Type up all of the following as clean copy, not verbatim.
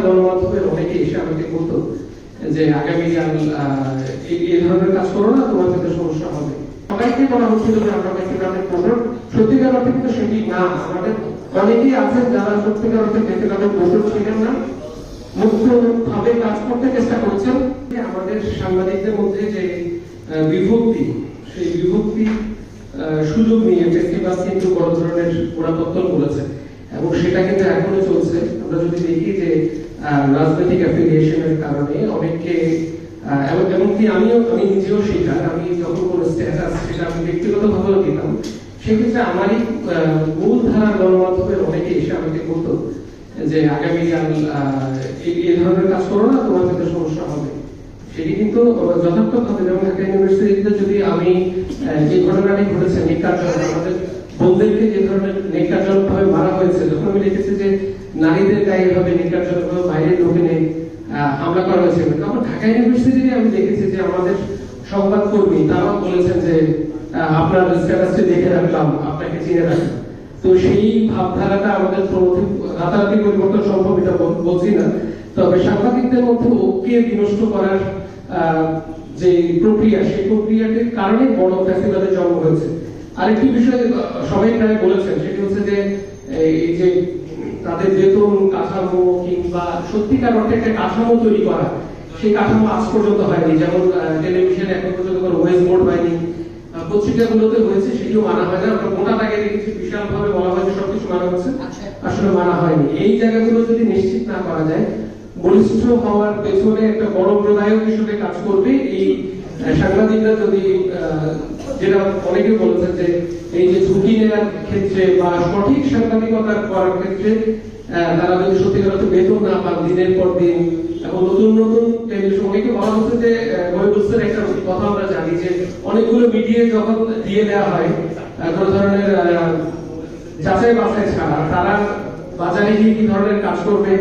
গণমাধ্যমের অনেকে এসে আমাকে বলতো যে আগামীকাল এই ধরনের কাজ করো না, তোমার ক্ষেত্রে সমস্যা হবে। সবাইকে বলা হচ্ছিল যে আমরা ব্যক্তিগত করবো, সত্যিকার অর্থে কিন্তু সেটি না। আমাদের অনেকেই আছেন যারা সত্যিকার অর্থে ব্যক্তিগত বন্ধু ছিলেন না, মুক্তভাবে কাজ করতে চেষ্টা করছেন। আমাদের সাংবাদিকদের মধ্যে যে বিভক্তি, সেই বিভক্তি সুযোগ নিয়ে ফেস্টিভাস কিন্তু বড় ধরনের গোড়াপত্তন করেছে এবং সেটা কিন্তু এখনো চলছে। আমরা যদি দেখি যে রাজনৈতিক অ্যাফিলিয়েশনের কারণে অনেককে, এমনকি আমি নিজেও শিকার, আমি যখন কোনো স্ট্যাটাস সেটা আমি ব্যক্তিগতভাবেও দিতাম, সেক্ষেত্রে আমারই মূলধারার গণমাধ্যমের অনেকে এসে আমাকে বলতো যে আগামীকাল এই ধরনের কাজ করো না, তোমার ক্ষেত্রে সমস্যা হবে। সেটি কিন্তু যথার্থভাবে, যেমন ঢাকা ইউনিভার্সিটিতে যদি আমি যে ঘটনাটি ঘটেছে নির্যাতন, আমাদের বোনদেরকে যে ধরনের নির্যাতন ভাবে মারা হয়েছে, যখন আমি দেখেছি যে নারীদের গায়ে এভাবে নির্যাতন ভাবে বাইরের লোকে নেই হামলা করা হয়েছে, তখন ঢাকা ইউনিভার্সিটিতে আমি দেখেছি যে আমাদের সংবাদকর্মী তারাও বলেছেন যে আপনার স্ট্যাটাসটি দেখে রাখলাম, আপনাকে চিনে রাখলাম। তো সেই ভাবধারাটা আমাদের রাতারাতি পরিবর্তন সম্ভব এটা বলছি না, তবে সাংবাদিকদের মধ্যে ঐক্যে বিনষ্ট করার যে প্রক্রিয়া, সেই প্রক্রিয়াটির কারণে বড় ফ্যাসিবাদের জন্ম হয়েছে। আরেকটি বিষয় সবাই প্রায় বলেছেন, সেটি হচ্ছে যে এই যে তাদের বেতন কাঠামো কিংবা সত্যিকার অর্থে একটা কাঠামো তৈরি করা, সেই কাঠামো আজ পর্যন্ত হয়নি। যেমন টেলিভিশন এখন পর্যন্ত কোনো ওয়েজ বোর্ড হয়নি, পত্রিকাগুলোতে হয়েছে সেটিও মানা হয় না। আমরা মোটা দাগে দেখেছি বিশাল ভাবে বলা হয় যে সবকিছু মানা হচ্ছে, আসলে মানা হয়নি। এই জায়গাগুলো যদি নিশ্চিত না করা যায়, বলিষ্ঠ হওয়ার পেছনে একটা বড় প্রদায়ক হিসেবে কাজ করবে এই সাংবাদিকরা। যদি যেটা অনেকে বলেছেন যে এই যে ঝুঁকি নেওয়ার ক্ষেত্রে বা সঠিক সাংবাদিকতা করার ক্ষেত্রে তারা যদি সত্যিকার অর্থে বেতন না পান দিনের পর দিন, এবং নতুন নতুন টেলিভিশন, অনেকে বলা হচ্ছে যে বইবস্তের একটা কথা আমরা জানি যে অনেকগুলো মিডিয়া যখন দিয়ে দেওয়া হয় কোনো ধরনের যাচাই বাছাই ছাড়া, তারা বাজারে গিয়ে কি ধরনের কাজ করবে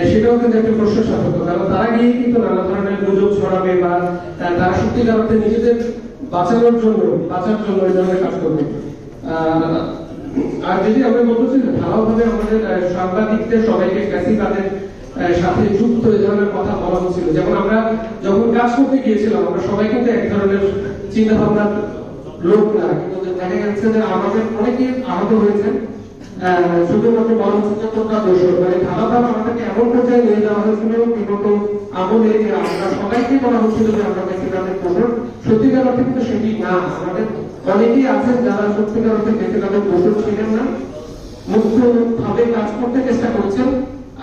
সেটাও কিন্তু একটা প্রশ্ন সাপেক্ষ। কারণ তারা গিয়ে কিন্তু নানা ধরনের গুজব ছড়াবে বা তারা সত্যিকার অর্থে নিজেদের বাঁচার জন্য এই ধরনের কাজ করবে। আর যদি আমরা বলতে চাই ভালোভাবে আমাদের সাংবাদিকদের সবাইকে ফ্যাসিবাদের সাথে যুক্ত এই ধরনের কথা বলা হচ্ছিল। যেমন আমরা যখন কাজ করতে গিয়েছিলাম, আমরা সবাই কিন্তু এক ধরনের চিন্তা ভাবনার লোক না, কিন্তু দেখা যাচ্ছে যে আমাদের অনেকে আহত হয়েছেন শুধুমাত্র বলা হচ্ছে যে তোমরা দোষর, মানে ধারা ধারা আমাদেরকে এমন পর্যায়ে নিয়ে যাওয়া হয়েছিল বিগত আমলে যে আমরা সবাইকে বলা হচ্ছিল যে আমরা ব্যক্তিগত দোষর। সত্যিকার অর্থে কিন্তু সেটি না। আমাদের অনেকেই আছেন যারা সত্যিকার অর্থে ব্যক্তিগত দোষর ছিলেন না, মুক্তভাবে কাজ করতে চেষ্টা করছেন।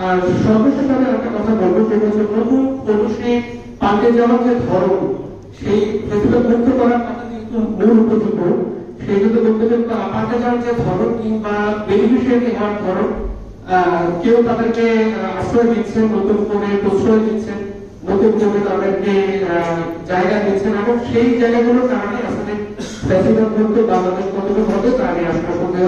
আর সর্বশেষ আমি একটা কথা বলবো, যে হচ্ছে নতুন পুরুষে পাল্টে যাওয়ার যে ধরন, সেই ব্যক্তিগত মুক্ত করার কথা কিন্তু মূল উপযুক্ত, সেই কিন্তু বক্তব্য পাল্টে যাওয়ার যে ধরন কিংবা বেনিফিশিয়ারি হওয়ার ধরন, কেউ তাদেরকে আশ্রয় দিচ্ছেন, নতুন করে প্রশ্রয় দিচ্ছেন, নতুন করে তাদেরকে জায়গা দিচ্ছেন, এবং সেই জায়গাগুলোর কারণে আসলে ফ্যাসিবাদ মুক্ত বাংলাদেশ কতটুকু হবে তা নিয়ে আসলে সন্দেহ